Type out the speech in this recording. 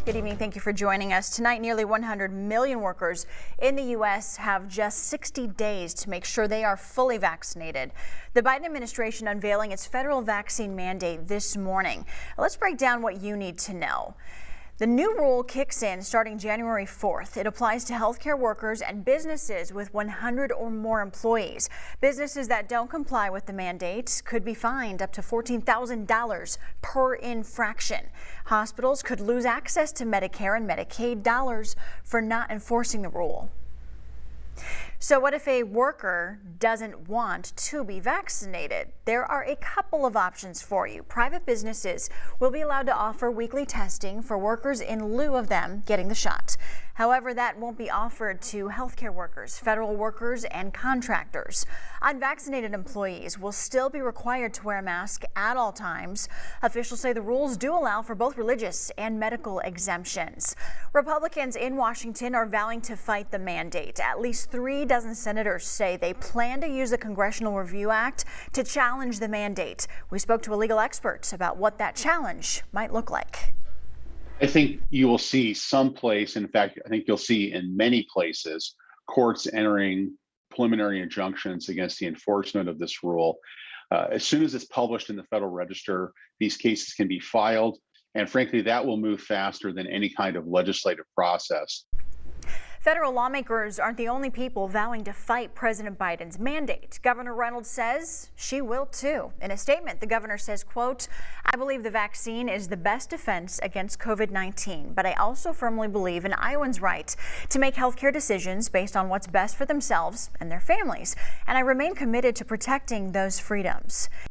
Good evening. Thank you for joining us. Tonight, nearly 100 million workers in the U.S. have just 60 days to make sure they are fully vaccinated. The Biden administration unveiling its federal vaccine mandate this morning. Let's break down what you need to know. The new rule kicks in starting January 4th. It applies to healthcare workers and businesses with 100 or more employees. Businesses that don't comply with the mandate could be fined up to $14,000 per infraction. Hospitals could lose access to Medicare and Medicaid dollars for not enforcing the rule. So what if a worker doesn't want to be vaccinated? There are a couple of options for you. Private businesses will be allowed to offer weekly testing for workers in lieu of them getting the shot. However, that won't be offered to healthcare workers, federal workers, and contractors. Unvaccinated employees will still be required to wear a mask at all times. Officials say the rules do allow for both religious and medical exemptions. Republicans in Washington are vowing to fight the mandate. At least 3 dozen senators say they plan to use the Congressional Review Act to challenge the mandate. We spoke to a legal expert about what that challenge might look like. I think you will see someplace, in fact, I think you'll see in many places, courts entering preliminary injunctions against the enforcement of this rule. As soon as it's published in the Federal Register, these cases can be filed. And frankly, that will move faster than any kind of legislative process. Federal lawmakers aren't the only people vowing to fight President Biden's mandate. Governor Reynolds says she will too. In a statement, the governor says, quote, "I believe the vaccine is the best defense against COVID-19, but I also firmly believe in Iowans' right to make healthcare decisions based on what's best for themselves and their families. And I remain committed to protecting those freedoms."